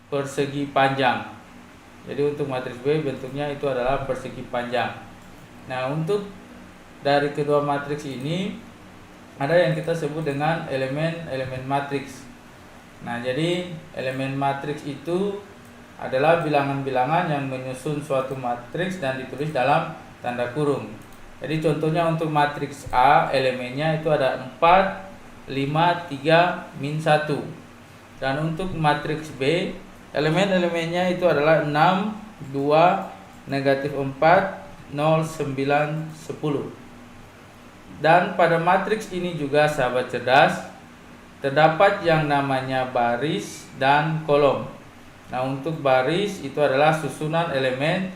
persegi panjang. Jadi untuk matriks B bentuknya itu adalah persegi panjang. Nah, untuk dari kedua matriks ini ada yang kita sebut dengan elemen-elemen matriks. Nah, jadi elemen matriks itu adalah bilangan-bilangan yang menyusun suatu matriks dan ditulis dalam tanda kurung. Jadi contohnya untuk matriks A, elemennya itu ada 4, 5, 3, min 1. Dan untuk matriks B, elemen-elemennya itu adalah 6, 2, negatif 4, 0, 9, 10. Dan pada matriks ini juga sahabat cerdas, terdapat yang namanya baris dan kolom. Nah, untuk baris itu adalah susunan elemen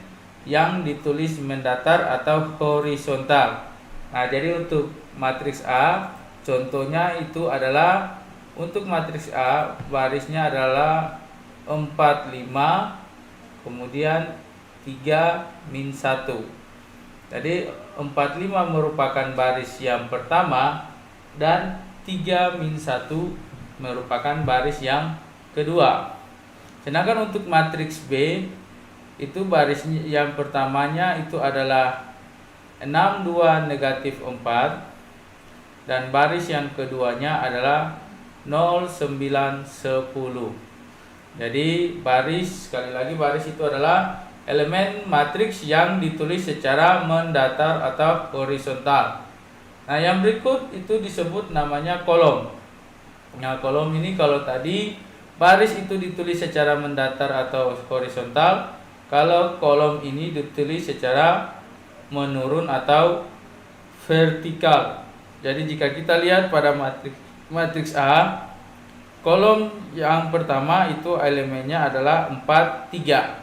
yang ditulis mendatar atau horizontal. Nah, jadi untuk matriks A, contohnya itu adalah untuk matriks A, barisnya adalah 4, 5, kemudian 3, min 1. Jadi 4, 5 merupakan baris yang pertama dan 3, min 1 merupakan baris yang kedua. Sedangkan untuk matriks B, itu baris yang pertamanya itu adalah 6, 2, negatif 4. Dan baris yang keduanya adalah 0, 9, 10. Jadi baris, sekali lagi baris itu adalah elemen matriks yang ditulis secara mendatar atau horizontal. Nah, yang berikut itu disebut namanya kolom. Nah, kolom ini kalau tadi baris itu ditulis secara mendatar atau horizontal, kalau kolom ini ditulis secara menurun atau vertikal. Jadi jika kita lihat pada matriks A, kolom yang pertama itu elemennya adalah 4, 3.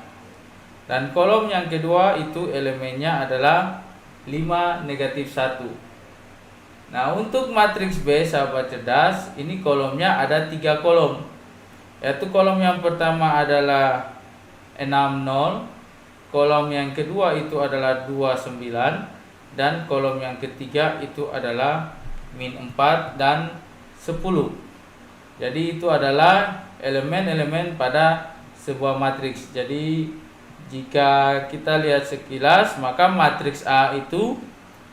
Dan kolom yang kedua itu elemennya adalah 5, negatif 1. Nah, untuk matriks B sahabat cerdas, ini kolomnya ada 3 kolom. Yaitu kolom yang pertama adalah 6, 0. Kolom yang kedua itu adalah 2, 9. Dan kolom yang ketiga itu adalah min 4 dan 10. Jadi itu adalah elemen-elemen pada sebuah matriks. Jadi jika kita lihat sekilas, maka matriks A itu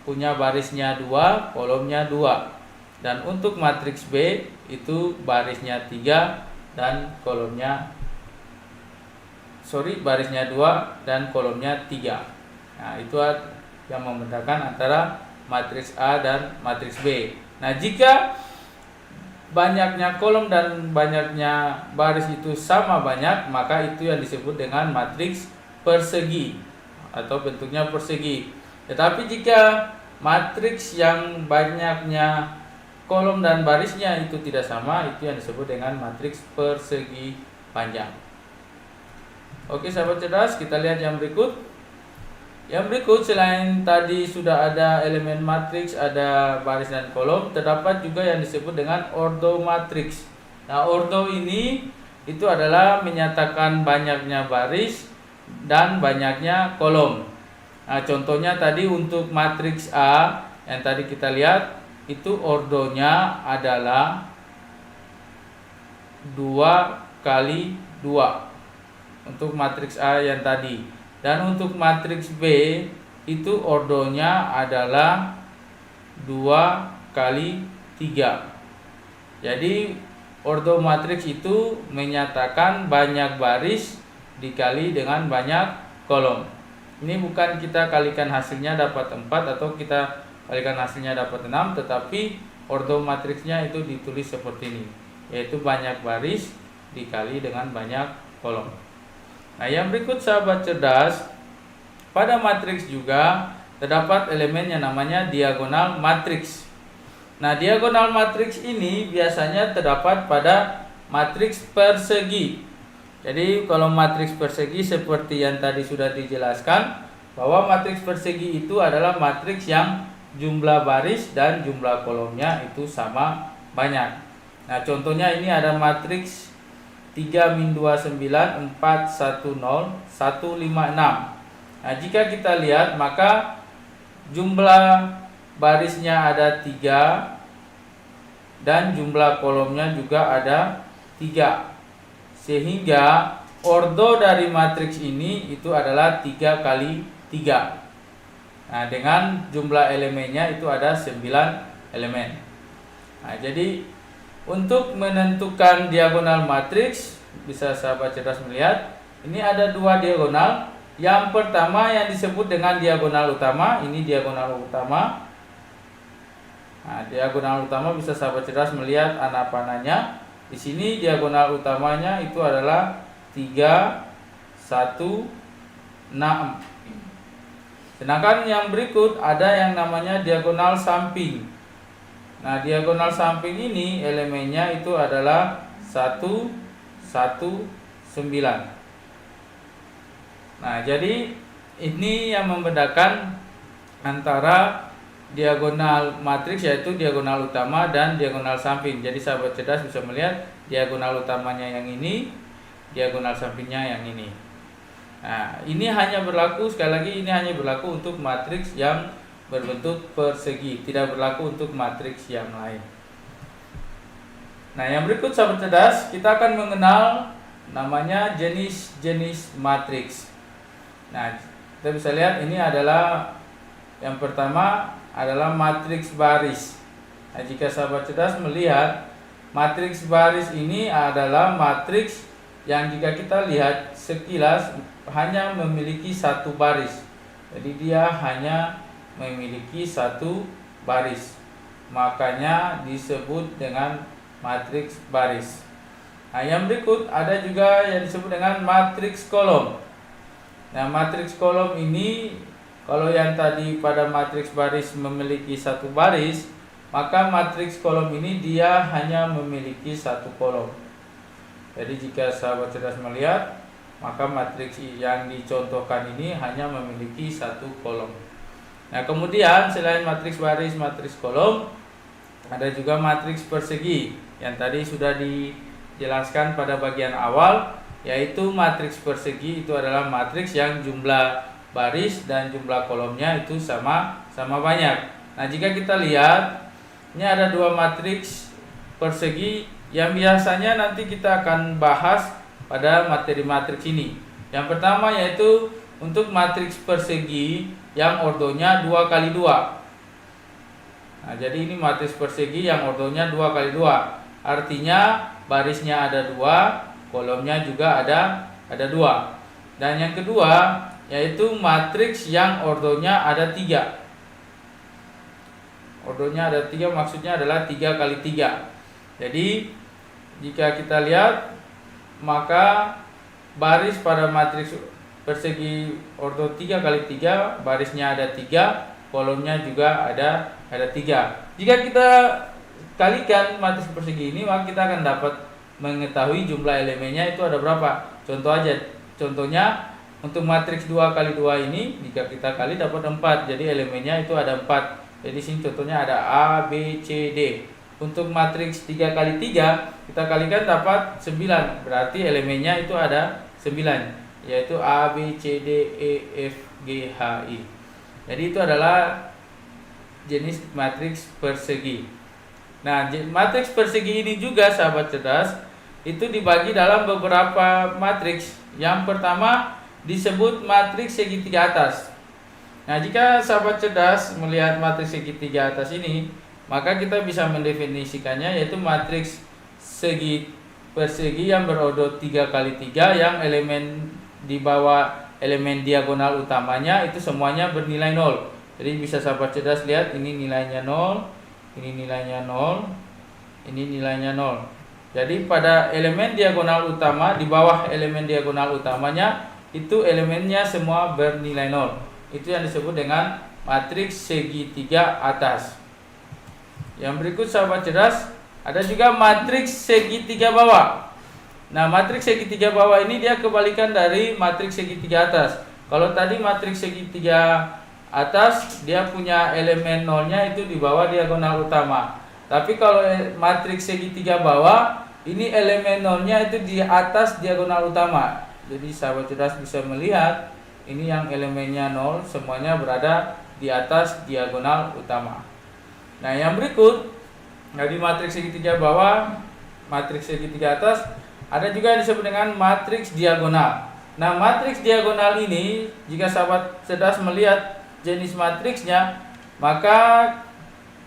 punya barisnya 2, kolomnya 2. Dan untuk matriks B itu barisnya 3 dan barisnya 2 dan kolomnya 3. Nah, itu yang membedakan antara matriks A dan matriks B. Nah, jika banyaknya kolom dan banyaknya baris itu sama banyak, maka itu yang disebut dengan matriks persegi atau bentuknya persegi. Tetapi jika matriks yang banyaknya kolom dan barisnya itu tidak sama, itu yang disebut dengan matriks persegi panjang. Oke sahabat cerdas, kita lihat yang berikut. Yang berikut, selain tadi sudah ada elemen matriks, ada baris dan kolom, terdapat juga yang disebut dengan ordo matriks. Nah, ordo ini itu adalah menyatakan banyaknya baris dan banyaknya kolom. Nah, contohnya tadi untuk matriks A yang tadi kita lihat, itu ordonya adalah 2 kali 2 untuk matriks A yang tadi. Dan untuk matriks B itu ordonya adalah 2 kali 3. Jadi ordo matriks itu menyatakan banyak baris dikali dengan banyak kolom. Ini bukan kita kalikan hasilnya dapat 4 atau kita kalikan hasilnya dapat 6, tetapi ordo matriksnya itu ditulis seperti ini, yaitu banyak baris dikali dengan banyak kolom. Nah, yang berikut sahabat cerdas, pada matriks juga terdapat elemen yang namanya diagonal matriks. Nah, diagonal matriks ini biasanya terdapat pada matriks persegi. Jadi kalau matriks persegi seperti yang tadi sudah dijelaskan, bahwa matriks persegi itu adalah matriks yang jumlah baris dan jumlah kolomnya itu sama banyak. Nah, contohnya ini ada matriks 3, min 2, 9, 4, 1, 0, 1, 5, 6. Nah, jika kita lihat, maka jumlah barisnya ada 3 dan jumlah kolomnya juga ada 3. Sehingga ordo dari matriks ini itu adalah 3 kali 3. Nah, dengan jumlah elemennya itu ada 9 elemen. Nah, jadi untuk menentukan diagonal matriks, bisa sahabat cerdas melihat, ini ada 2 diagonal. Yang pertama yang disebut dengan diagonal utama, ini diagonal utama. Nah, diagonal utama bisa sahabat cerdas melihat anak panahnya. Di sini diagonal utamanya itu adalah 3, 1, 6. Sedangkan yang berikut ada yang namanya diagonal samping. Nah, diagonal samping ini elemennya itu adalah 1, 1, 9. Nah, jadi ini yang membedakan antara diagonal matriks, yaitu diagonal utama dan diagonal samping. Jadi sahabat cerdas bisa melihat diagonal utamanya yang ini, diagonal sampingnya yang ini. Nah, ini hanya berlaku, sekali lagi ini hanya berlaku untuk matriks yang berbentuk persegi, tidak berlaku untuk matriks yang lain. Nah, yang berikut sahabat cerdas, kita akan mengenal namanya jenis-jenis matriks. Nah, kita bisa lihat ini adalah yang pertama adalah matriks baris. Nah, jika sahabat cerdas melihat matriks baris ini adalah matriks yang jika kita lihat sekilas hanya memiliki satu baris. Jadi dia hanya memiliki satu baris. Makanya disebut dengan matriks baris. Nah, yang berikut ada juga yang disebut dengan matriks kolom. Nah, matriks kolom ini, kalau yang tadi pada matriks baris memiliki satu baris, maka matriks kolom ini dia hanya memiliki satu kolom. Jadi jika sahabat cerdas melihat, maka matriks yang dicontohkan ini hanya memiliki satu kolom. Nah, kemudian selain matriks baris, matriks kolom, ada juga matriks persegi yang tadi sudah dijelaskan pada bagian awal, yaitu matriks persegi itu adalah matriks yang jumlah baris dan jumlah kolomnya itu sama banyak. Nah, jika kita lihat, ini ada 2 matriks persegi yang biasanya nanti kita akan bahas pada materi matriks ini. Yang pertama yaitu untuk matriks persegi yang ordonya 2 kali 2. Nah, jadi ini matriks persegi yang ordonya 2 kali 2. Artinya barisnya ada 2, kolomnya juga ada 2. Dan yang kedua yaitu matriks yang ordonya ada 3. Ordonya ada 3 maksudnya adalah 3 kali 3. Jadi jika kita lihat, maka baris pada matriks persegi ordo 3 kali 3, barisnya ada 3, kolomnya juga ada 3. Jika kita kalikan matriks persegi ini, maka kita akan dapat mengetahui jumlah elemennya itu ada berapa. Contohnya untuk matriks 2 kali 2 ini, jika kita kali dapat 4, jadi elemennya itu ada 4. Jadi sini contohnya ada A, B, C, D. Untuk matriks 3 kali 3, kita kalikan dapat 9, berarti elemennya itu ada 9, yaitu A, B, C, D, E, F, G, H, I. Jadi itu adalah jenis matriks persegi. Nah, matriks persegi ini juga sahabat cerdas itu dibagi dalam beberapa matriks. Yang pertama disebut matriks segitiga atas. Nah, jika sahabat cerdas melihat matriks segitiga atas ini, maka kita bisa mendefinisikannya yaitu matriks segi persegi yang berordo 3 kali 3 yang elemen di bawah elemen diagonal utamanya itu semuanya bernilai 0. Jadi bisa sahabat cerdas lihat, ini nilainya 0, ini nilainya 0, ini nilainya 0. Jadi pada elemen diagonal utama, di bawah elemen diagonal utamanya itu elemennya semua bernilai 0. Itu yang disebut dengan matriks segitiga atas. Yang berikut sahabat cerdas, ada juga matriks segitiga bawah. Nah, matriks segitiga bawah ini dia kebalikan dari matriks segitiga atas. Kalau tadi matriks segitiga atas dia punya elemen nolnya itu di bawah diagonal utama. Tapi kalau matriks segitiga bawah, ini elemen nolnya itu di atas diagonal utama. Jadi sahabat cerdas bisa melihat, ini yang elemennya 0 semuanya berada di atas diagonal utama. Nah, yang berikut, dari matriks segitiga bawah, matriks segitiga atas, Ada juga yang disebut dengan matriks diagonal. Nah, matriks diagonal ini, jika sahabat cerdas melihat jenis matriksnya, maka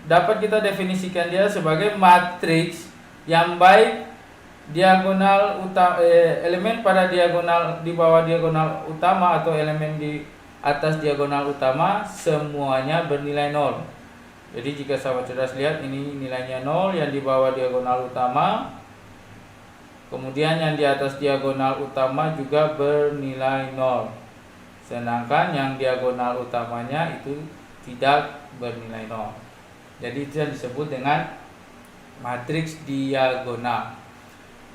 dapat kita definisikan dia sebagai matriks yang baik diagonal utama, elemen pada diagonal di bawah diagonal utama atau elemen di atas diagonal utama semuanya bernilai 0. Jadi jika sahabat cerdas lihat, ini nilainya 0 yang di bawah diagonal utama, kemudian yang di atas diagonal utama juga bernilai 0. Sedangkan yang diagonal utamanya itu tidak bernilai 0. Jadi itu yang disebut dengan matriks diagonal.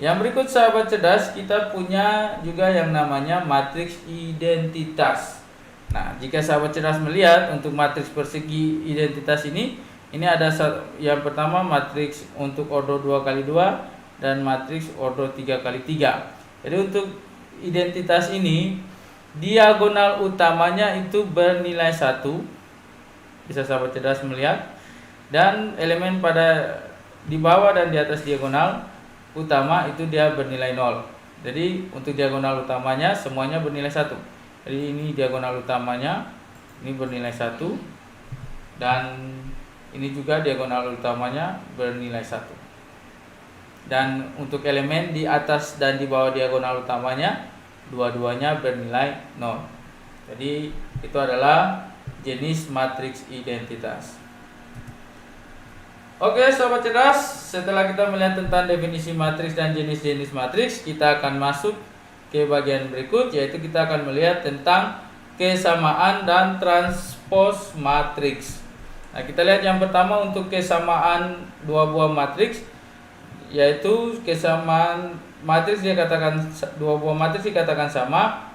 Yang berikut sahabat cerdas, kita punya juga yang namanya matriks identitas. Nah, jika sahabat cerdas melihat untuk matriks persegi identitas ini ada yang pertama matriks untuk ordo 2x2 dan matriks ordo 3x3. Jadi untuk identitas ini diagonal utamanya itu bernilai 1. Bisa sahabat cerdas melihat. Dan elemen pada di bawah dan di atas diagonal utama itu dia bernilai 0. Jadi untuk diagonal utamanya semuanya bernilai 1. Jadi ini diagonal utamanya ini bernilai 1, dan ini juga diagonal utamanya bernilai 1. Dan untuk elemen di atas dan di bawah diagonal utamanya dua-duanya bernilai 0. Jadi itu adalah jenis matriks identitas. Oke sahabat cerdas, setelah kita melihat tentang definisi matriks dan jenis-jenis matriks, kita akan masuk ke bagian berikut, yaitu kita akan melihat tentang kesamaan dan transpos matriks. Nah, kita lihat yang pertama untuk kesamaan dua buah matriks, yaitu kesamaan matriks dua buah matriks dikatakan sama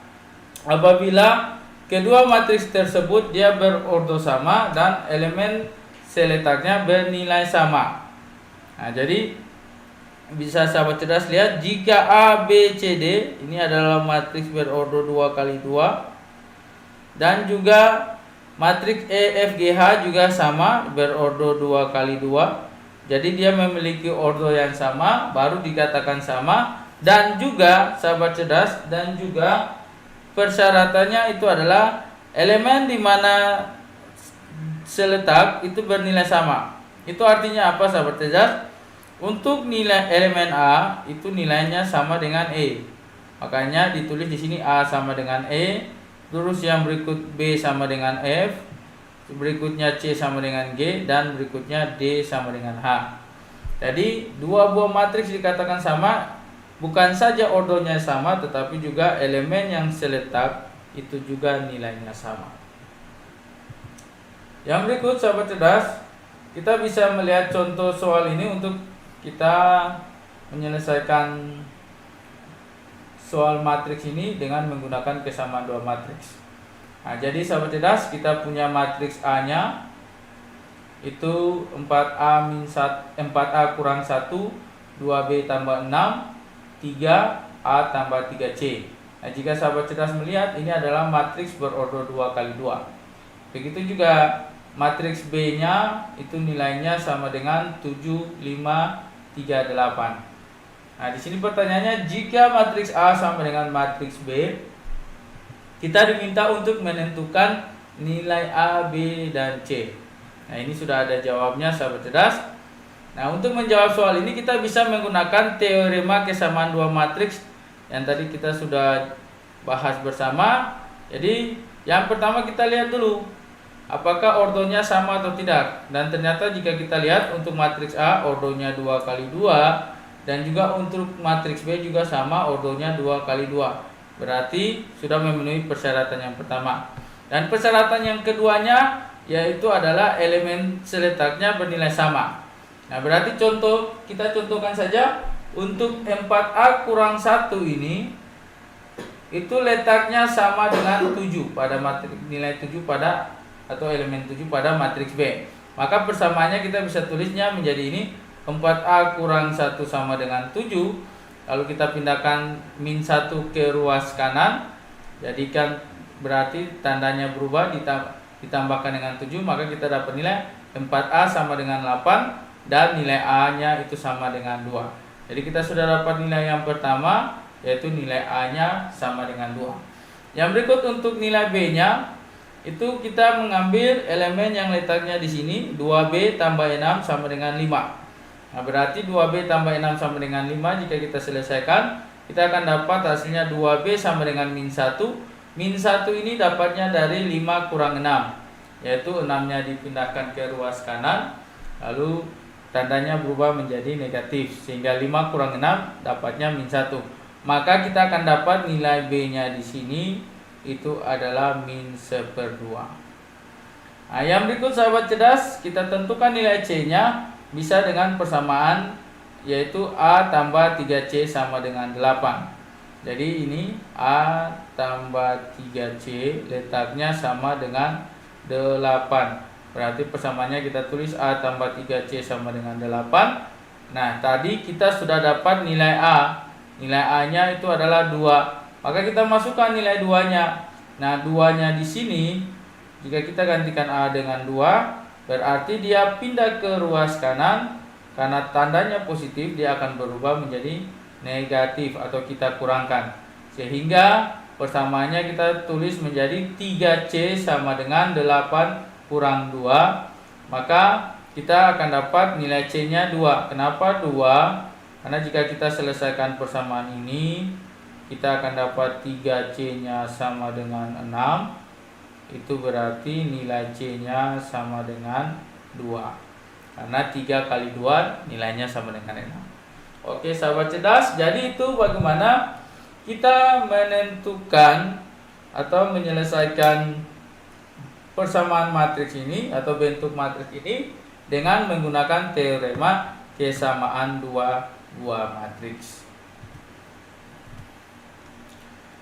apabila kedua matriks tersebut dia berordo sama dan elemen seletaknya bernilai sama. Nah, jadi bisa sahabat cerdas lihat, jika A, B, C, D ini adalah matriks berordo 2x2, dan juga matriks E, F, G, H juga sama berordo 2x2. Jadi dia memiliki ordo yang sama baru dikatakan sama, dan juga sahabat cerdas, dan juga persyaratannya itu adalah elemen di mana seletak itu bernilai sama. Itu artinya apa sahabat cerdas? Untuk nilai elemen A itu nilainya sama dengan E. Makanya ditulis di sini A sama dengan E, terus yang berikut B sama dengan F, berikutnya C sama dengan G, dan berikutnya D sama dengan H. Jadi dua buah matriks dikatakan sama, bukan saja ordonya sama tetapi juga elemen yang seletak itu juga nilainya sama. Yang berikut sahabat cerdas, kita bisa melihat contoh soal ini untuk kita menyelesaikan soal matriks ini dengan menggunakan kesamaan dua matriks. Nah, jadi sahabat cerdas, kita punya matriks A-nya itu 4A kurang 1, 2B tambah 6, 3A tambah 3C. Nah, jika sahabat cerdas melihat, ini adalah matriks berordo 2x2. Begitu juga matriks B-nya itu nilainya sama dengan 7, 5, 3, 8. Nah, di sini pertanyaannya, jika matriks A sama dengan matriks B, kita diminta untuk menentukan nilai A, B, dan C. Nah, ini sudah ada jawabnya sahabat cerdas. Nah, untuk menjawab soal ini kita bisa menggunakan teorema kesamaan dua matriks yang tadi kita sudah bahas bersama. Jadi, yang pertama kita lihat dulu apakah ordonya sama atau tidak. Dan ternyata jika kita lihat untuk matriks A ordonya 2x2, dan juga untuk matriks B juga sama ordonya 2x2. Berarti sudah memenuhi persyaratan yang pertama. Dan persyaratan yang keduanya yaitu adalah elemen seletaknya bernilai sama. Nah, berarti kita contohkan saja untuk 4A kurang 1 ini itu letaknya sama dengan 7 pada matriks, nilai 7 pada atau elemen 7 pada matriks B. Maka persamaannya kita bisa tulisnya menjadi ini, 4A kurang 1 sama dengan 7. Lalu kita pindahkan min 1 ke ruas kanan, jadikan berarti tandanya berubah, ditambahkan dengan 7, maka kita dapat nilai 4A sama dengan 8 dan nilai A nya itu sama dengan 2. Jadi kita sudah dapat nilai yang pertama, yaitu nilai A-nya sama dengan 2. Yang berikut untuk nilai B-nya, itu kita mengambil elemen yang letaknya di sini, 2B tambah 6 sama dengan 5. Nah, berarti 2B tambah 6 sama dengan 5, jika kita selesaikan, kita akan dapat hasilnya 2B sama dengan min 1. Min 1 ini dapatnya dari 5 kurang 6, yaitu 6-nya dipindahkan ke ruas kanan, lalu tandanya berubah menjadi negatif, sehingga 5 kurang 6 dapatnya min 1. Maka kita akan dapat nilai B-nya di sini itu adalah min 1/2. Nah, yang berikut sahabat cerdas, kita tentukan nilai C-nya bisa dengan persamaan, yaitu A tambah 3C sama dengan 8. Jadi ini A tambah 3C letaknya sama dengan 8. Berarti persamaannya kita tulis A tambah 3C sama dengan 8. Nah, tadi kita sudah dapat nilai A. Nilai A-nya itu adalah 2. Maka kita masukkan nilai 2-nya. Nah, 2-nya di sini, jika kita gantikan A dengan 2, berarti dia pindah ke ruas kanan. Karena tandanya positif, dia akan berubah menjadi negatif atau kita kurangkan. Sehingga persamaannya kita tulis menjadi 3C sama dengan 8 kurang 2. Maka kita akan dapat nilai C-nya 2. Kenapa 2? Karena jika kita selesaikan persamaan ini, kita akan dapat 3C-nya sama dengan 6. Itu berarti nilai C-nya sama dengan 2. Karena 3 kali 2 nilainya sama dengan 6. Oke sahabat cerdas, jadi itu bagaimana kita menentukan atau menyelesaikan persamaan matriks ini atau bentuk matriks ini dengan menggunakan teorema kesamaan dua matriks.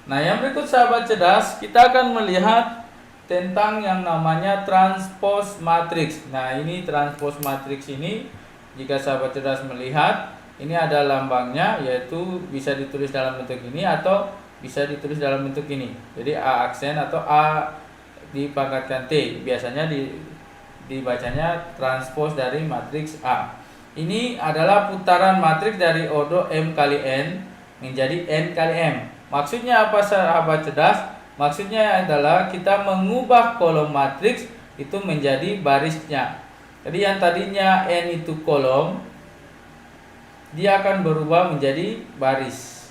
Nah, yang berikut sahabat cerdas, kita akan melihat tentang yang namanya transpose matriks. Nah, ini transpose matriks ini, jika sahabat cerdas melihat, ini ada lambangnya, yaitu bisa ditulis dalam bentuk ini atau bisa ditulis dalam bentuk ini. Jadi A aksen atau A dipangkatkan T. Biasanya dibacanya transpose dari matriks A. Ini adalah putaran matriks dari ordo M kali N menjadi N kali M. Maksudnya apa sahabat cerdas? Maksudnya adalah kita mengubah kolom matriks itu menjadi barisnya. Jadi yang tadinya N itu kolom, dia akan berubah menjadi baris.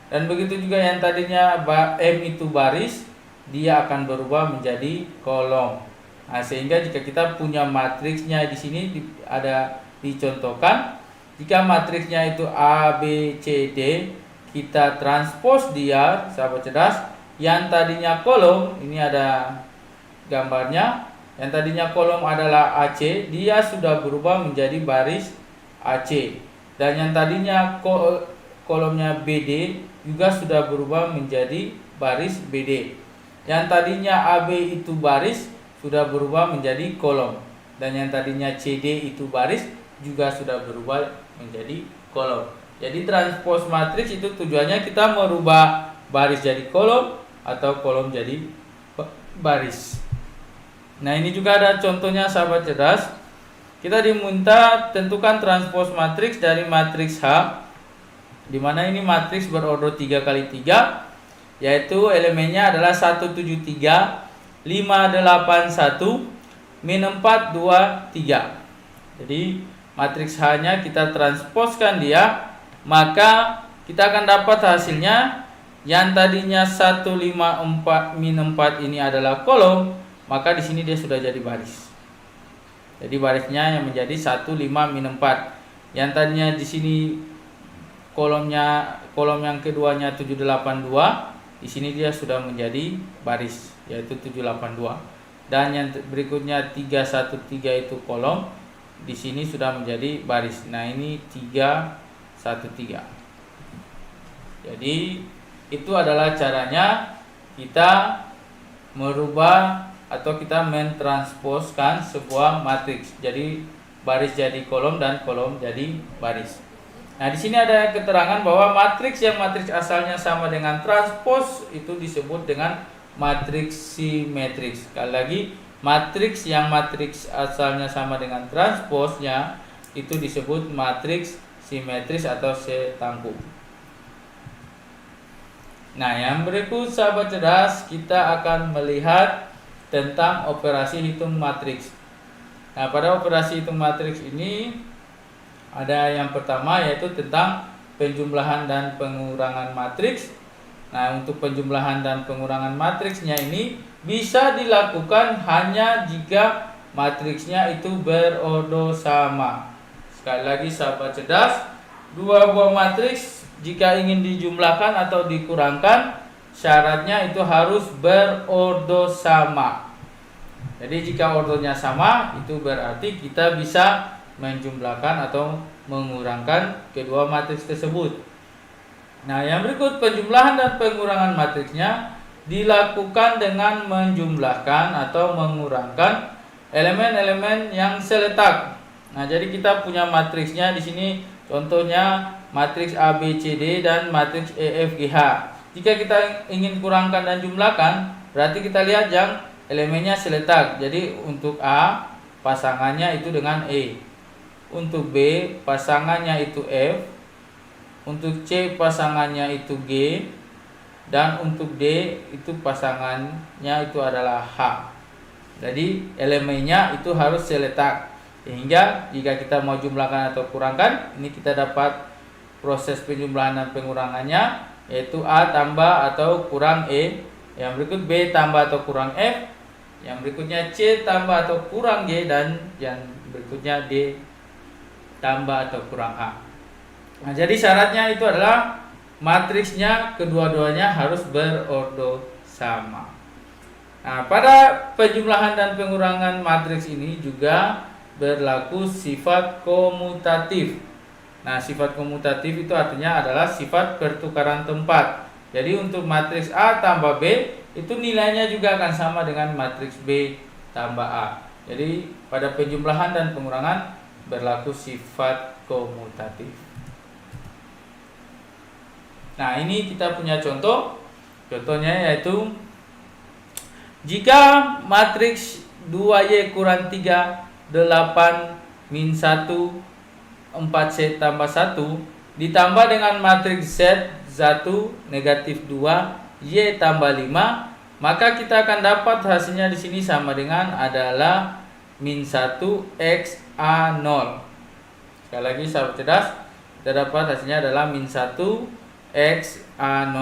Dan begitu juga yang tadinya M itu baris, dia akan berubah menjadi kolom. Nah, sehingga jika kita punya matriksnya di sini ada dicontohkan, jika matriksnya itu A, B, C, D, kita transpose dia, sahabat cerdas, yang tadinya kolom, ini ada gambarnya, yang tadinya kolom adalah AC, dia sudah berubah menjadi baris AC. Dan yang tadinya kolomnya BD juga sudah berubah menjadi baris BD. Yang tadinya AB itu baris sudah berubah menjadi kolom. Dan yang tadinya CD itu baris juga sudah berubah menjadi kolom. Jadi transpose matriks itu tujuannya kita merubah baris jadi kolom atau kolom jadi baris. Nah, ini juga ada contohnya sahabat cerdas. Kita diminta tentukan transpose matriks dari matriks H, di mana ini matriks berordo 3 kali 3, yaitu elemennya adalah 173, 581, min 4, 2, 3. Jadi matriks H-nya kita transposkan dia, maka kita akan dapat hasilnya yang tadinya 154 min 4 ini adalah kolom, maka di sini dia sudah jadi baris. Jadi barisnya yang menjadi 15 min 4. Yang tadinya di sini kolom yang keduanya 782, di sini dia sudah menjadi baris, yaitu 782. Dan yang berikutnya 313 itu kolom, di sini sudah menjadi baris. Nah, ini 313. Jadi itu adalah caranya kita merubah atau kita mentransposkan sebuah matriks. Jadi baris jadi kolom dan kolom jadi baris. Nah, di sini ada keterangan bahwa matriks yang matriks asalnya sama dengan transpose itu disebut dengan matriks simetris. Sekali lagi, matriks yang matriks asalnya sama dengan transposnya itu disebut matriks simetris atau setangkup. Nah, yang berikut sahabat cerdas, kita akan melihat tentang operasi hitung matriks. Nah, pada operasi hitung matriks ini ada yang pertama yaitu tentang penjumlahan dan pengurangan matriks. Nah, untuk penjumlahan dan pengurangan matriksnya ini bisa dilakukan hanya jika matriksnya itu berodo sama. Sekali lagi sahabat cerdas, dua buah matriks jika ingin dijumlahkan atau dikurangkan, syaratnya itu harus berodo sama. Jadi jika ordonya sama, itu berarti kita bisa menjumlahkan atau mengurangkan kedua matriks tersebut. Nah, yang berikut penjumlahan dan pengurangan matriksnya dilakukan dengan menjumlahkan atau mengurangkan elemen-elemen yang seletak. Nah, jadi kita punya matriksnya di sini, contohnya matriks A, B, C, D dan matriks E, F, G, H. Jika kita ingin kurangkan dan jumlahkan, berarti kita lihat yang elemennya seletak. Jadi untuk A pasangannya itu dengan E, untuk B pasangannya itu F, untuk C pasangannya itu G, dan untuk D itu pasangannya itu adalah H. Jadi elemennya itu harus seletak, sehingga jika kita mau jumlahkan atau kurangkan, ini kita dapat proses penjumlahan dan pengurangannya, yaitu A tambah atau kurang E, yang berikut B tambah atau kurang F, yang berikutnya C tambah atau kurang G, dan yang berikutnya D tambah atau kurang A. Nah, jadi syaratnya itu adalah matriksnya kedua-duanya harus berodo sama. Nah, pada penjumlahan dan pengurangan matriks ini juga berlaku sifat komutatif. Nah, sifat komutatif itu artinya adalah sifat pertukaran tempat. Jadi untuk matriks A tambah B itu nilainya juga akan sama dengan matriks B tambah A. Jadi pada penjumlahan dan pengurangan berlaku sifat komutatif. Nah, ini kita punya contoh. Contohnya yaitu jika matriks 2Y kurang 3, 8, min 1, 4Z tambah 1 ditambah dengan matriks Z1 negatif 2 Y tambah 5, maka kita akan dapat hasilnya di sini sama dengan adalah min 1 X A0. Sekali lagi sahabat cerdas, kita dapat hasilnya adalah min 1 X A0.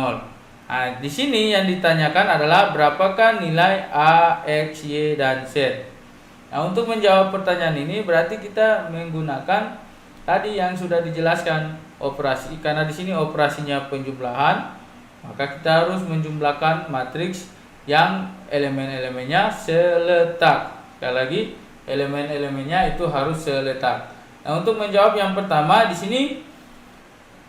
Nah, di sini yang ditanyakan adalah berapakah nilai A, X, Y, dan Z. Nah, untuk menjawab pertanyaan ini berarti kita menggunakan tadi yang sudah dijelaskan operasi, karena di sini operasinya penjumlahan, maka kita harus menjumlahkan matriks yang elemen-elemennya seletak. Sekali lagi, elemen-elemennya itu harus seletak. Nah, untuk menjawab yang pertama di sini,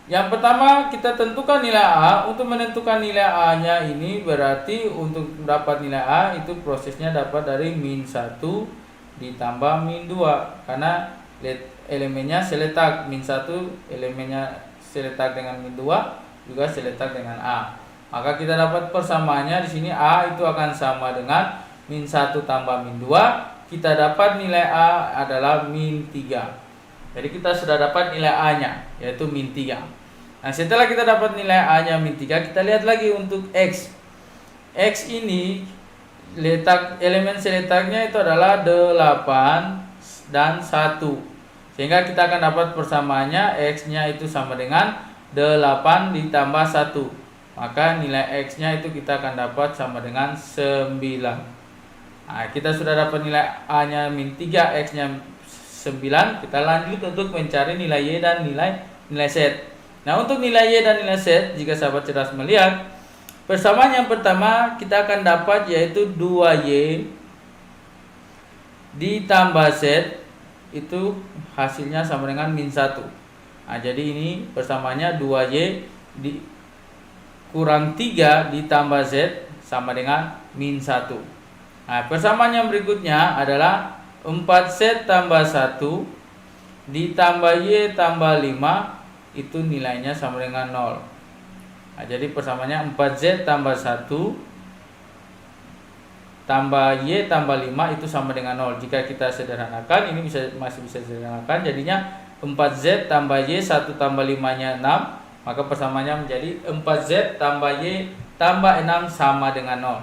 yang pertama kita tentukan nilai A. Untuk menentukan nilai A-nya ini berarti untuk dapat nilai A itu prosesnya dapat dari min 1 ditambah min 2, karena elemennya seletak. Min 1 elemennya seletak dengan min 2 juga seletak dengan A. Maka kita dapat persamaannya di sini A itu akan sama dengan min 1 tambah min 2. Kita dapat nilai A adalah min 3. Jadi kita sudah dapat nilai A-nya yaitu min 3. Nah, setelah kita dapat nilai A-nya min 3, kita lihat lagi untuk X. X ini elemen seletaknya itu adalah 8 dan 1. Sehingga kita akan dapat persamaannya X-nya itu sama dengan 8 ditambah 1. Maka nilai X-nya itu kita akan dapat sama dengan 9. Nah, kita sudah dapat nilai A-nya min 3, X-nya 9. Kita lanjut untuk mencari nilai Y dan nilai Z. Nah, untuk nilai Y dan nilai Z, jika sahabat cerdas melihat, persamaan yang pertama kita akan dapat yaitu 2Y ditambah Z itu hasilnya sama dengan min 1. Nah, jadi ini persamaannya 2Y kurang 3 ditambah Z sama dengan min 1. Nah, persamaan yang berikutnya adalah 4Z tambah 1 ditambah Y tambah 5 itu nilainya sama dengan 0. Nah, jadi persamaannya 4Z tambah 1 tambah Y tambah 5 itu sama dengan 0. Jika kita sederhanakan, ini masih bisa sederhanakan, jadinya 4Z tambah Y 1 tambah 5-nya 6, maka persamaannya menjadi 4Z tambah Y tambah 6 sama dengan 0.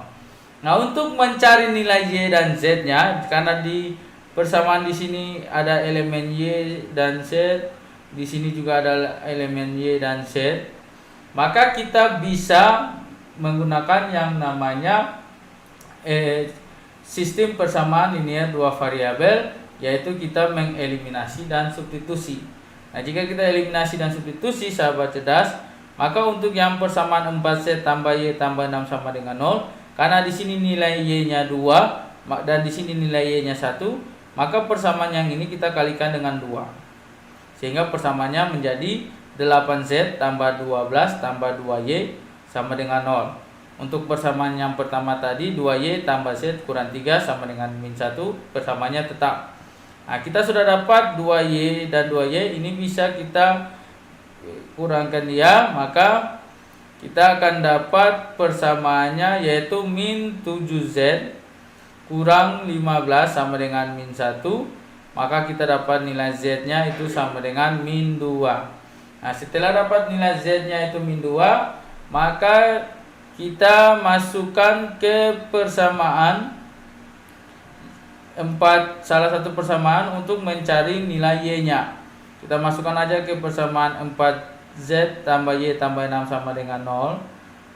Nah, untuk mencari nilai Y dan Z-nya, karena di persamaan di sini ada elemen Y dan Z, di sini juga ada elemen Y dan Z, maka kita bisa menggunakan yang namanya sistem persamaan linear dua variabel, yaitu kita mengeliminasi dan substitusi. Nah, jika kita eliminasi dan substitusi, sahabat cerdas, maka untuk yang persamaan 4Z tambah Y tambah 6 sama dengan 0, karena di sini nilai Y-nya 2 dan di sini nilai Y-nya 1, maka persamaan yang ini kita kalikan dengan 2. Sehingga persamaannya menjadi 8Z tambah 12 tambah 2Y sama dengan 0. Untuk persamaan yang pertama tadi 2Y tambah Z kurang 3 sama dengan min 1, persamaannya tetap. Nah, kita sudah dapat 2Y dan 2Y, ini bisa kita kurangkan dia, maka kita akan dapat persamaannya yaitu min 7Z kurang 15 sama dengan min 1, maka kita dapat nilai Z-nya itu sama dengan min 2. Nah, setelah dapat nilai Z-nya itu min 2, maka kita masukkan ke persamaan salah satu persamaan untuk mencari nilai Y-nya. Kita masukkan aja ke persamaan 4Z tambah Y tambah 6 sama dengan 0.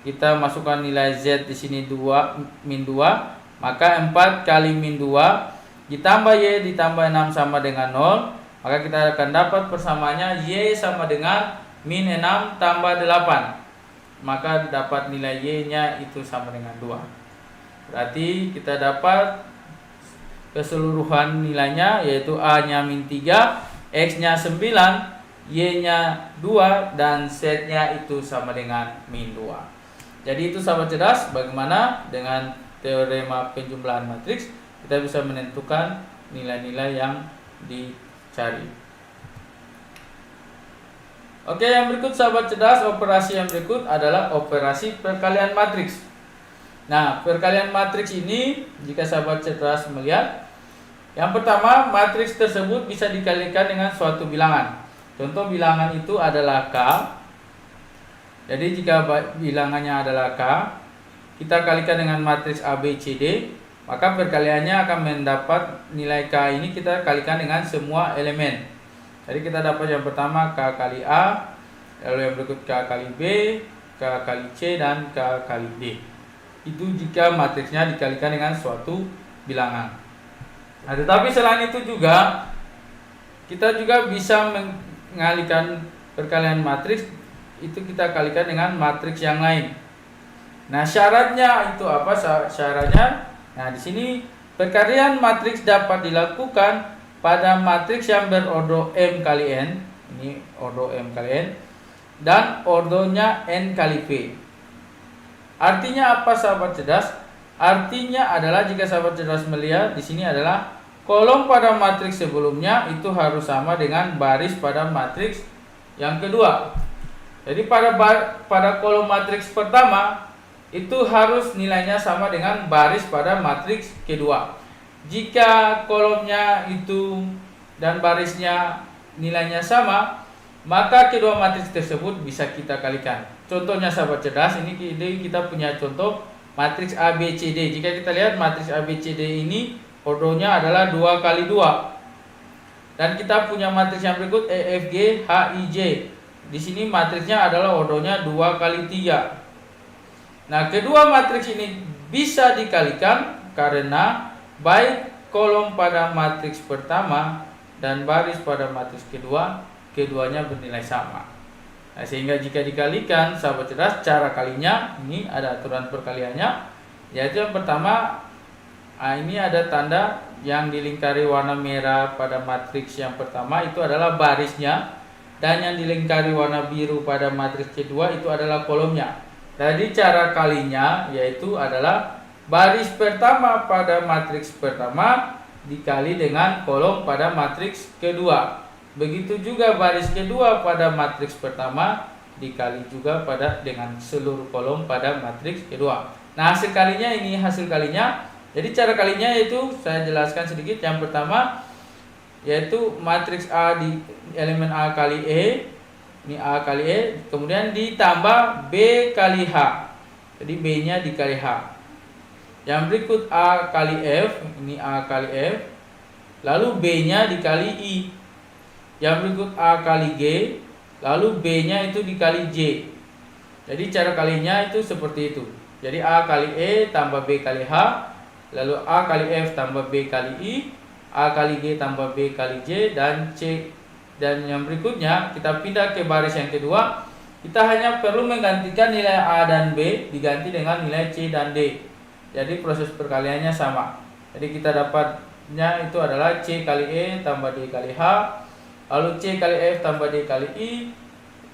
Kita masukkan nilai Z di sini 2 min 2, maka 4 kali min 2 ditambah Y ditambah 6 sama dengan 0, maka kita akan dapat persamaannya Y sama dengan min 6 tambah 8. Maka dapat nilai Y-nya itu sama dengan 2. Berarti kita dapat keseluruhan nilainya yaitu A-nya min 3, X-nya 9, Y-nya 2, dan Z-nya itu sama dengan min 2. Jadi itu sahabat cerdas, bagaimana dengan teorema penjumlahan matriks kita bisa menentukan nilai-nilai yang dicari. Oke, yang berikut sahabat cerdas, operasi yang berikut adalah operasi perkalian matriks. Nah, perkalian matriks ini jika sahabat cerdas melihat, yang pertama, matriks tersebut bisa dikalikan dengan suatu bilangan. Contoh bilangan itu adalah K. Jadi jika bilangannya adalah K, kita kalikan dengan matriks A, B, C, D, maka perkaliannya akan mendapat nilai K ini kita kalikan dengan semua elemen. Jadi kita dapat yang pertama K kali A, lalu yang berikut K kali B, K kali C, dan K kali D. Itu jika matriksnya dikalikan dengan suatu bilangan. Nah, tetapi selain itu juga kita juga bisa mengalihkan perkalian matriks itu kita kalikan dengan matriks yang lain. Nah, syaratnya itu apa? Syaratnya, nah di sini perkalian matriks dapat dilakukan pada matriks yang berordo M kali N, ini ordo M kali N, dan ordonya N kali P. Artinya apa sahabat cerdas? Artinya adalah jika sahabat cerdas melihat di sini adalah kolom pada matriks sebelumnya itu harus sama dengan baris pada matriks yang kedua. Jadi pada kolom matriks pertama itu harus nilainya sama dengan baris pada matriks kedua. Jika kolomnya itu dan barisnya nilainya sama, maka kedua matriks tersebut bisa kita kalikan. Contohnya sahabat cerdas, ini kita punya contoh matriks A, B, C, D. Jika kita lihat matriks A, B, C, D ini ordonya adalah 2 kali 2. Dan kita punya matriks yang berikut E, F, G, H, I, J. Di sini matriksnya adalah ordonya 2 kali 3. Nah, kedua matriks ini bisa dikalikan karena baik kolom pada matriks pertama dan baris pada matriks kedua, keduanya bernilai sama. Nah, sehingga jika dikalikan, sahabat cerdas, cara kalinya ini ada aturan perkaliannya, yaitu yang pertama, ini ada tanda yang dilingkari warna merah pada matriks yang pertama itu adalah barisnya, dan yang dilingkari warna biru pada matriks kedua itu adalah kolomnya. Jadi cara kalinya yaitu adalah baris pertama pada matriks pertama dikali dengan kolom pada matriks kedua. Begitu juga baris kedua pada matriks pertama dikali juga dengan seluruh kolom pada matriks kedua. Nah, hasil kalinya ini hasil kalinya. Jadi cara kalinya itu saya jelaskan sedikit. Yang pertama, yaitu matriks A di elemen A kali E, ini A kali E, kemudian ditambah B kali H. Jadi B-nya dikali H. Yang berikut A kali F, ini A kali F, lalu B-nya dikali I. Yang berikut A kali G, lalu B-nya itu dikali J. Jadi cara kalinya itu seperti itu. Jadi A kali E tambah B kali H, lalu A kali F tambah B kali I, A kali G tambah B kali J, dan C. Dan yang berikutnya kita pindah ke baris yang kedua. Kita hanya perlu menggantikan nilai A dan B diganti dengan nilai C dan D. Jadi proses perkaliannya sama. Jadi kita dapatnya itu adalah C kali E tambah D kali H, lalu C kali F tambah D kali I,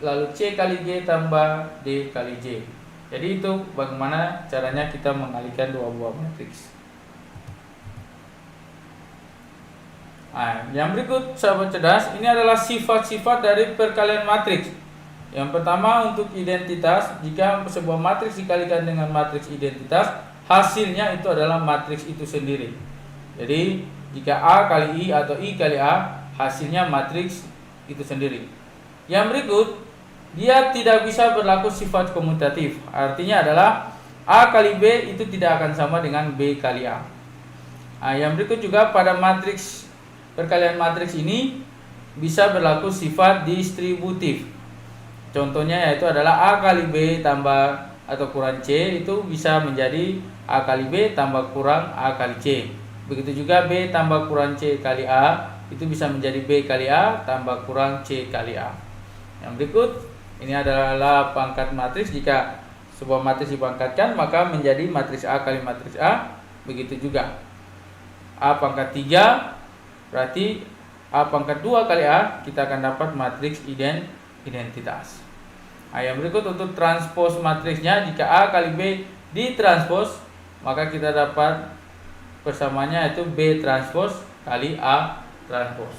lalu C kali G tambah D kali J. Jadi itu bagaimana caranya kita mengalihkan dua buah matriks. Nah, yang berikut sahabat cerdas, ini adalah sifat-sifat dari perkalian matriks. Yang pertama untuk identitas, jika sebuah matriks dikalikan dengan matriks identitas, hasilnya itu adalah matriks itu sendiri. Jadi jika A kali I atau I kali A, hasilnya matriks itu sendiri. Yang berikut, dia tidak bisa berlaku sifat komutatif. Artinya adalah A kali B itu tidak akan sama dengan B kali A. Nah, yang berikut juga pada matriks perkalian matriks ini bisa berlaku sifat distributif. Contohnya yaitu adalah A kali B tambah atau kurang C itu bisa menjadi A kali B tambah kurang A kali C. Begitu juga B tambah kurang C kali A itu bisa menjadi B kali A tambah kurang C kali A. Yang berikut ini adalah pangkat matriks. Jika sebuah matriks dipangkatkan maka menjadi matriks A kali matriks A. Begitu juga A pangkat 3 berarti A pangkat 2 kali A, kita akan dapat matriks identitas. Nah, yang berikut untuk transpos matriksnya, jika A kali B ditranspos, maka kita dapat persamaannya yaitu B transpos kali A transpos.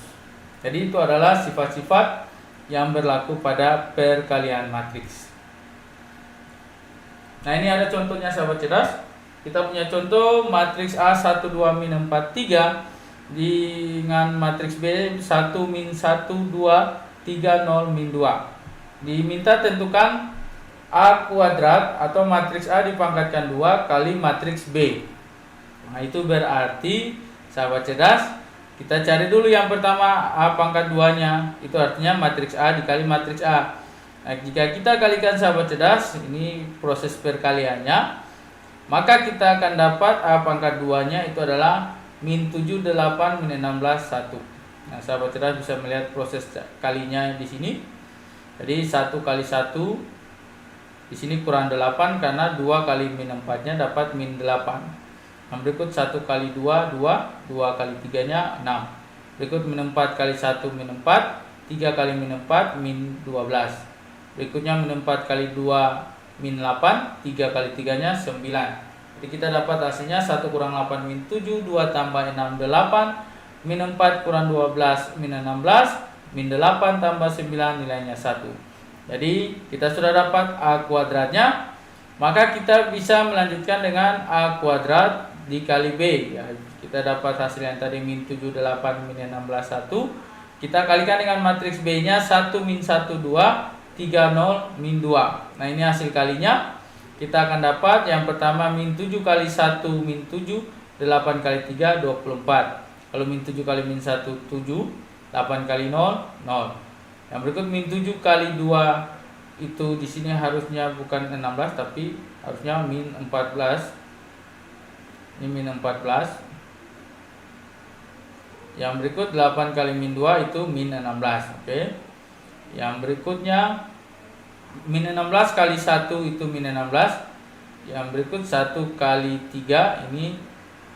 Jadi itu adalah sifat-sifat yang berlaku pada perkalian matriks. Nah, ini ada contohnya sahabat cerdas. Kita punya contoh matriks A 1 2 min 4 3 dengan matriks B 1 min 1 2 3 0 min 2. Diminta tentukan A kuadrat atau matriks A dipangkatkan 2 kali matriks B. Nah, itu berarti sahabat cerdas, kita cari dulu yang pertama A pangkat 2 nya. Itu artinya matriks A dikali matriks A. Nah, jika kita kalikan sahabat cerdas, ini proses perkaliannya, maka kita akan dapat A pangkat 2 nya itu adalah min 7 8 min 16 1. Nah, sahabat cerdas bisa melihat proses kalinya di sini. Jadi 1 kali 1 di sini kurang 8 karena 2 kali min 4-nya dapat min 8. Yang berikut 1 kali 2 2, 2 kali 3-nya 6. Berikut min 4 kali 1 min 4, 3 kali min 4 min 12. Berikutnya min 4 kali 2 min 8, 3 kali 3-nya 9. Jadi kita dapat hasilnya 1 kurang 8 min 7, 2 tambah 6 8, min 4 kurang 12 min 16, min 8 tambah 9 nilainya 1. Jadi kita sudah dapat A kuadratnya, maka kita bisa melanjutkan dengan A kuadrat dikali B. Ya, kita dapat hasil yang tadi min 7 8 min 16 1. Kita kalikan dengan matriks B nya 1 min 1 2, 3 0 min 2. Nah, ini hasil kalinya. Kita akan dapat yang pertama min 7 kali 1 min 7, 8 kali 3 24. Kalau min 7 kali min 1 7, 8 kali 0 0. Yang berikut min 7 kali 2 itu di sini harusnya bukan 16 tapi harusnya min 14. Ini min 14. Yang berikut 8 kali min 2 itu min 16. Oke. Yang berikutnya min 16 kali 1 itu min 16. Yang berikut 1 kali 3 ini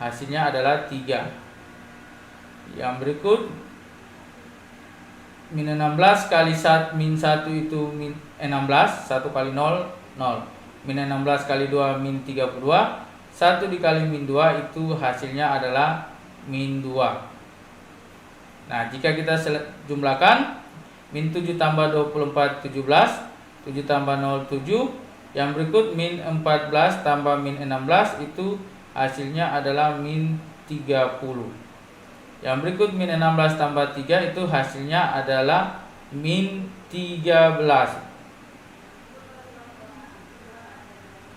hasilnya adalah 3. Yang berikut min 16 kali min 1 itu min 16. 1 kali 0 0. Min 16 kali 2 min 32. 1 dikali min 2 itu hasilnya adalah min 2. Nah, jika kita jumlahkan, min 7 tambah 24 17, 7 tambah 0 7. Yang berikut min 14 tambah min 16 itu hasilnya adalah min 30. Yang berikut min 16 tambah 3 itu hasilnya adalah min 13.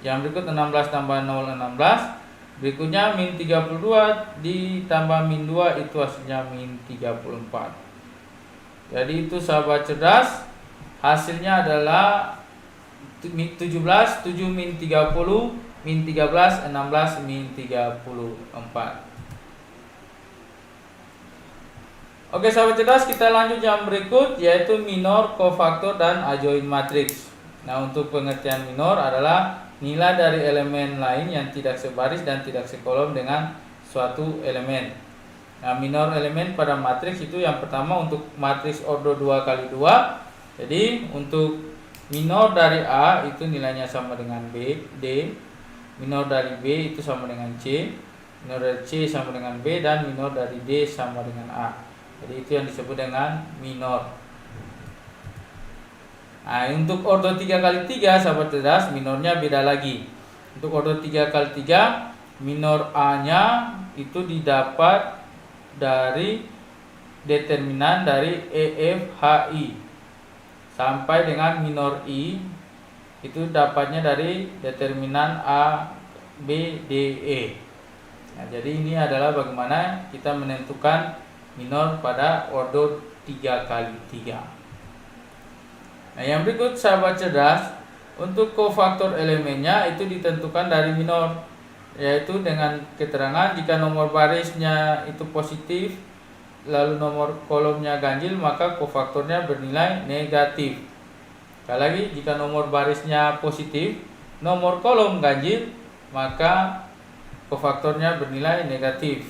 Yang berikut 16 tambah 0 16. Berikutnya min 32 ditambah min 2 itu hasilnya min 34. Jadi itu sahabat cerdas, hasilnya adalah 17, 7 min 30, min 13, 16, min 34. Oke sahabat cerdas, kita lanjut yang berikut yaitu minor, kofaktor, dan adjoint matriks. Nah, untuk pengertian minor adalah nilai dari elemen lain yang tidak sebaris dan tidak sekolom dengan suatu elemen. Nah, minor elemen pada matriks itu yang pertama untuk matriks ordo 2 kali 2. Jadi untuk minor dari A itu nilainya sama dengan B, D. Minor dari B itu sama dengan C. Minor dari C sama dengan B, dan minor dari D sama dengan A. Jadi itu yang disebut dengan minor. Nah, untuk ordo 3 kali 3 sahabat cerdas, minornya beda lagi. Untuk ordo 3 kali 3, minor A-nya itu didapat dari determinan dari EFHI sampai dengan minor I itu dapatnya dari determinan A, B, D, E. Nah, jadi ini adalah bagaimana kita menentukan minor pada ordo 3 kali 3. Nah, yang berikut sahabat cerdas, untuk kofaktor elemennya itu ditentukan dari minor, yaitu dengan keterangan jika nomor barisnya itu positif lalu nomor kolomnya ganjil, maka kofaktornya bernilai negatif. Sekali lagi, jika nomor barisnya positif, nomor kolom ganjil, maka kofaktornya bernilai negatif.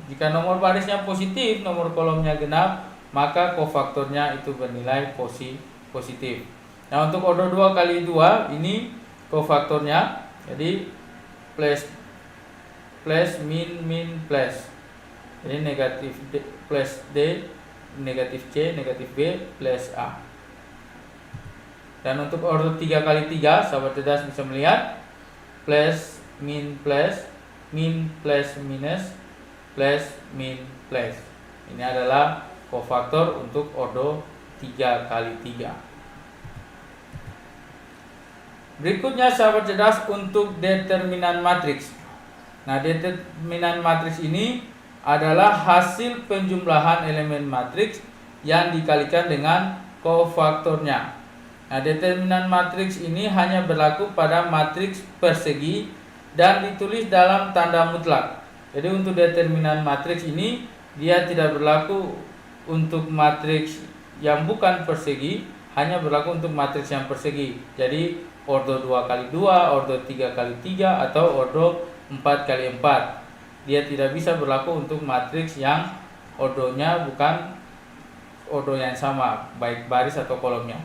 Jika nomor barisnya positif, nomor kolomnya genap, maka kofaktornya itu bernilai positif. Nah, untuk ordo 2 kali 2 ini kofaktornya jadi plus min plus. Jadi negatif D plus D, negatif C, negatif B, plus A. Dan untuk ordo 3 kali 3 sahabat cerdas bisa melihat plus min plus minus plus min plus. Ini adalah kofaktor untuk ordo 3 kali 3. Berikutnya sahabat cerdas untuk determinan matriks. Nah, determinan matriks ini adalah hasil penjumlahan elemen matriks yang dikalikan dengan kofaktornya. Nah, determinan matriks ini hanya berlaku pada matriks persegi dan ditulis dalam tanda mutlak. Jadi untuk determinan matriks ini dia tidak berlaku untuk matriks yang bukan persegi, hanya berlaku untuk matriks yang persegi. Jadi ordo 2 kali 2, ordo 3 kali 3, atau ordo 4 kali 4. Dia tidak bisa berlaku untuk matriks yang ordonya bukan ordo yang sama, baik baris atau kolomnya.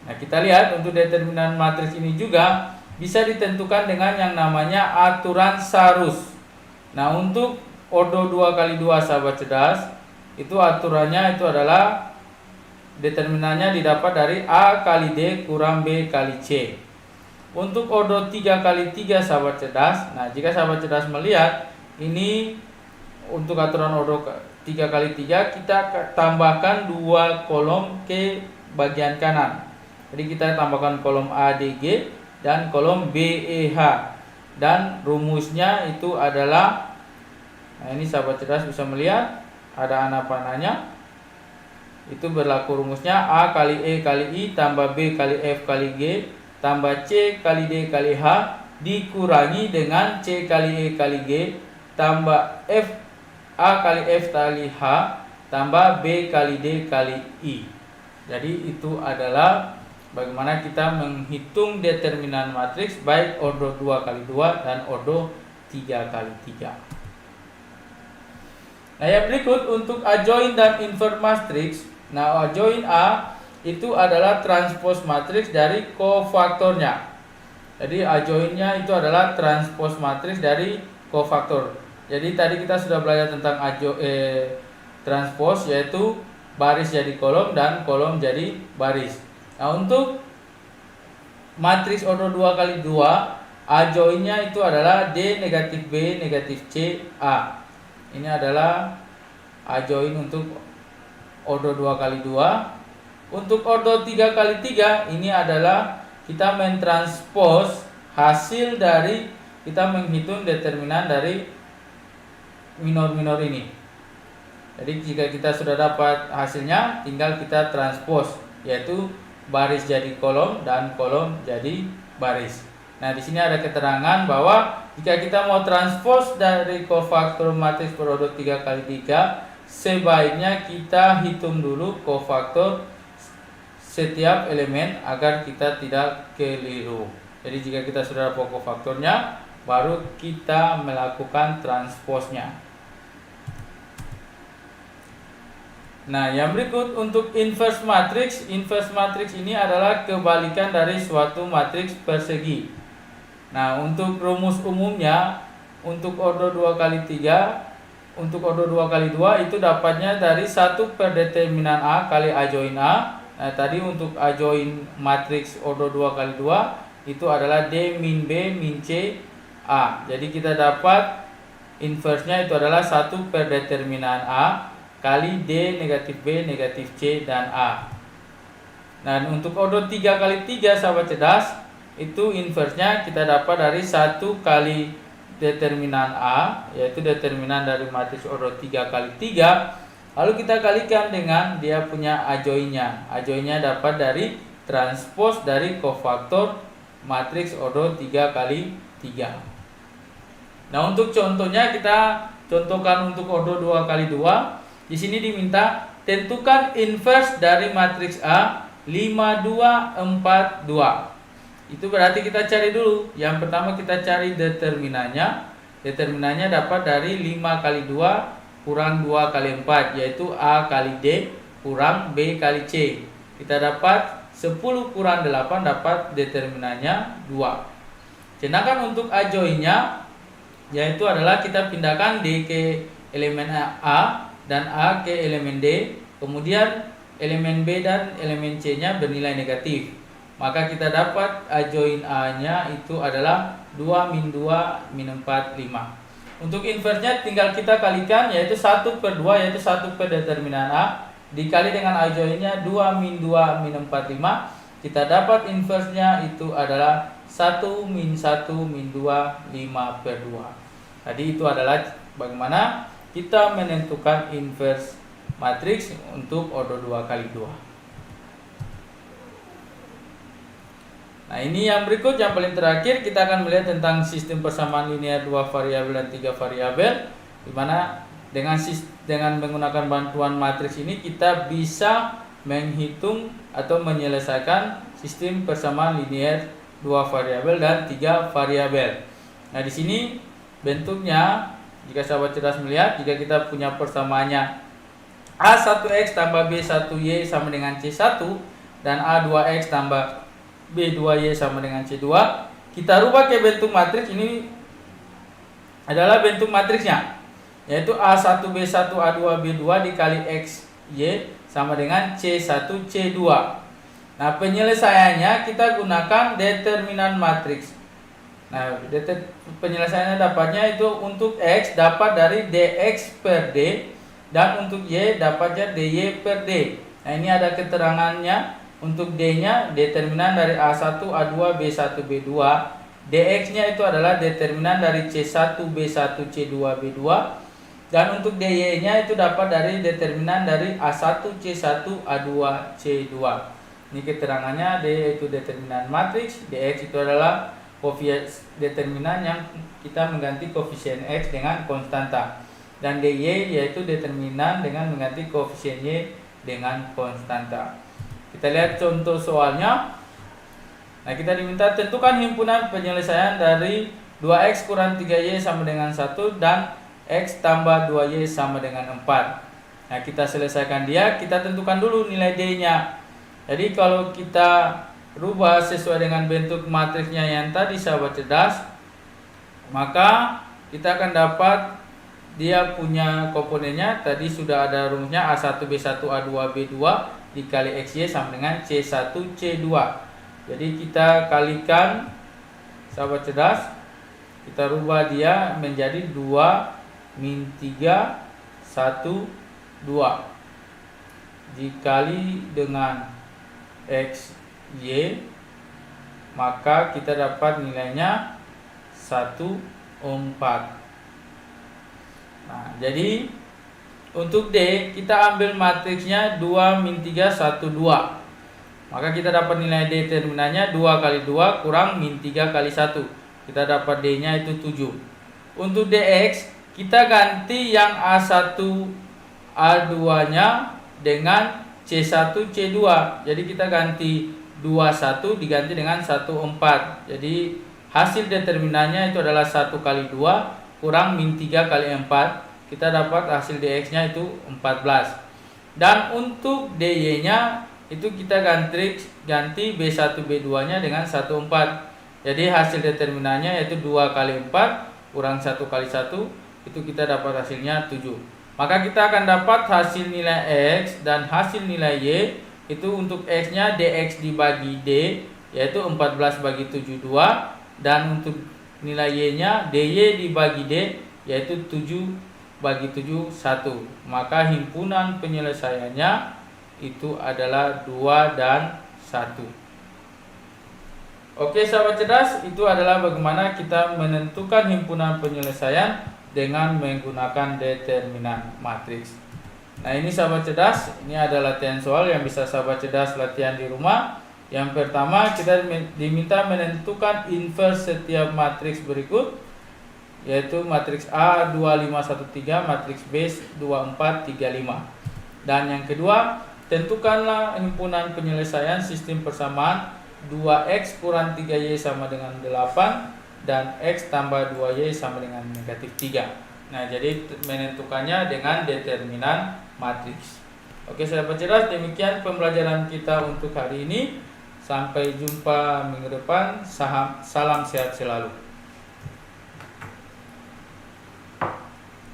Nah, kita lihat untuk determinan matriks ini juga bisa ditentukan dengan yang namanya aturan Sarus. Nah, untuk ordo 2 kali 2 sahabat cerdas, itu aturannya itu adalah determinannya didapat dari A kali D kurang B kali C. Untuk ordo 3 kali 3 sahabat cerdas, nah jika sahabat cerdas melihat ini untuk aturan ordo 3 kali 3, kita tambahkan 2 kolom ke bagian kanan. Jadi kita tambahkan kolom ADG dan kolom BEH. Dan rumusnya itu adalah, nah ini sahabat cerdas bisa melihat ada anak panahnya. Itu berlaku rumusnya A kali E kali I tambah B kali F kali G tambah C kali D kali H dikurangi dengan C kali E kali G tambah F A kali F kali H tambah B kali D kali I. Jadi itu adalah bagaimana kita menghitung determinan matriks baik ordo 2 kali 2 dan ordo 3 kali 3. Nah, yang berikut untuk adjoint dan invert matriks. Nah, adjoint A itu adalah transpose matriks dari kofaktornya. Jadi adjointnya itu adalah transpose matriks dari kofaktor. Jadi tadi kita sudah belajar tentang transpose, yaitu baris jadi kolom dan kolom jadi baris. Nah, untuk matriks ordo 2 kali 2, adjointnya itu adalah D negatif B negatif C A. Ini adalah A join untuk ordo 2 x 2. Untuk ordo 3 x 3 ini adalah kita mentranspos hasil dari kita menghitung determinan dari minor-minor ini. Jadi jika kita sudah dapat hasilnya, tinggal kita transpos, yaitu baris jadi kolom dan kolom jadi baris. Nah, di sini ada keterangan bahwa jika kita mau transpos dari kofaktor matriks berordo 3 x 3, sebaiknya kita hitung dulu kofaktor setiap elemen agar kita tidak keliru. Jadi jika kita sudah dapat kofaktornya, baru kita melakukan transposnya. Nah, yang berikut untuk inverse matrix. Inverse matrix ini adalah kebalikan dari suatu matriks persegi. Nah, untuk rumus umumnya, untuk ordo 2 x 3, untuk ordo 2 x 2 itu dapatnya dari 1 per determinan A kali A join A. Nah, tadi untuk A join matriks ordo 2 x 2 itu adalah D min B min C A. Jadi kita dapat inverse-nya itu adalah 1 per determinan A kali D negatif B negatif C dan A. Dan untuk ordo 3 x 3 sahabat cerdas, itu inverse-nya kita dapat dari 1 kali determinan A, yaitu determinan dari matriks ordo 3 x 3. Lalu kita kalikan dengan dia punya A join-nya. A join-nya dapat dari transpos dari kofaktor matriks ordo 3 x 3. Nah, untuk contohnya kita contohkan untuk ordo 2 x 2. Di sini diminta tentukan inverse dari matriks A 5 2 4 2. Itu berarti kita cari dulu. Yang pertama kita cari determinannya. Determinannya dapat dari 5 x 2 kurang 2 x 4, yaitu A kali D kurang B kali C. Kita dapat 10 kurang 8 dapat determinannya 2. Sedangkan untuk A join-nya, yaitu adalah kita pindahkan D ke elemen A dan A ke elemen D. Kemudian elemen B dan elemen C-nya bernilai negatif. Maka kita dapat A join A-nya itu adalah 2 min 2 min 4 5. Untuk inverse-nya tinggal kita kalikan, yaitu 1 per 2, yaitu 1 per determinan A dikali dengan A join-nya 2 min 2 min 4 5. Kita dapat inverse-nya itu adalah 1 min 1 min 2 5 per 2. Jadi itu adalah bagaimana kita menentukan inverse matriks untuk ordo 2 x 2. Nah, ini yang berikut, yang paling terakhir kita akan melihat tentang sistem persamaan linear 2 variabel dan 3 variabel, di mana dengan menggunakan bantuan matriks ini kita bisa menghitung atau menyelesaikan sistem persamaan linear 2 variabel dan 3 variabel. Nah, di sini bentuknya, jika sahabat cerdas melihat, jika kita punya persamaannya A1X tambah B1Y sama dengan C1 dan A2X tambah B2Y sama dengan C2, kita rubah ke bentuk matriks. Ini adalah bentuk matriksnya, yaitu A1B1 A2B2 dikali XY sama dengan C1 C2. Nah, penyelesaiannya kita gunakan determinan matriks. Nah, penyelesaiannya dapatnya itu untuk X dapat dari DX per D, dan untuk Y dapatnya DY per D. Nah, ini ada keterangannya. Untuk D-nya determinan dari A1, A2, B1, B2. DX-nya itu adalah determinan dari C1, B1, C2, B2. Dan untuk DY-nya itu dapat dari determinan dari A1, C1, A2, C2. Ini keterangannya. D itu determinan matriks, DX itu adalah determinan yang kita mengganti koefisien X dengan konstanta. Dan DY yaitu determinan dengan mengganti koefisien Y dengan konstanta. Kita lihat contoh soalnya. Nah, kita diminta tentukan himpunan penyelesaian dari 2x kurang 3y sama dengan 1 dan x tambah 2y sama dengan 4. Nah, kita selesaikan dia, kita tentukan dulu nilai D-nya. Jadi kalau kita rubah sesuai dengan bentuk matriksnya yang tadi sahabat cerdas, maka kita akan dapat dia punya komponennya. Tadi sudah ada rumusnya A1B1 A2B2 dikali XY sama dengan C1 C2. Jadi kita kalikan sahabat cerdas, kita rubah dia menjadi 2 min 3 1 2 dikali dengan X, Y, maka kita dapat nilainya 1, 4. Nah, jadi untuk D kita ambil matriksnya 2 min 3 1 2. Maka kita dapat nilai determinannya 2 kali 2 kurang min 3 kali 1. Kita dapat D-nya itu 7. Untuk DX kita ganti yang A1 A2-nya dengan C1 C2. Jadi kita ganti 21 diganti dengan 14. Jadi hasil determinannya itu adalah 1 kali 2 kurang min 3 kali 4. Kita dapat hasil DX-nya itu 14. Dan untuk DY-nya itu kita ganti B1 B2-nya dengan 14. Jadi hasil determinannya yaitu 2 kali 4 kurang 1 kali 1. Itu kita dapat hasilnya 7. Maka kita akan dapat hasil nilai X dan hasil nilai Y. Itu untuk X-nya DX dibagi D, yaitu 14 bagi 7 2. Dan untuk nilai Y-nya DY dibagi D, yaitu 7 bagi 7 1. Maka himpunan penyelesaiannya itu adalah 2 dan 1. Oke sahabat cerdas, itu adalah bagaimana kita menentukan himpunan penyelesaian dengan menggunakan determinan matriks. Nah ini sahabat cerdas, ini ada latihan soal yang bisa sahabat cerdas latihan di rumah. Yang pertama kita diminta menentukan inverse setiap matriks berikut, yaitu matriks A 2513, matriks B 2435. Dan yang kedua, tentukanlah himpunan penyelesaian sistem persamaan 2x kurang 3y sama dengan 8 dan x tambah 2y sama dengan negatif 3. Nah, jadi menentukannya dengan determinan matriks. Oke, sahabat cerdas, demikian pembelajaran kita untuk hari ini. Sampai jumpa minggu depan. Salam sehat selalu.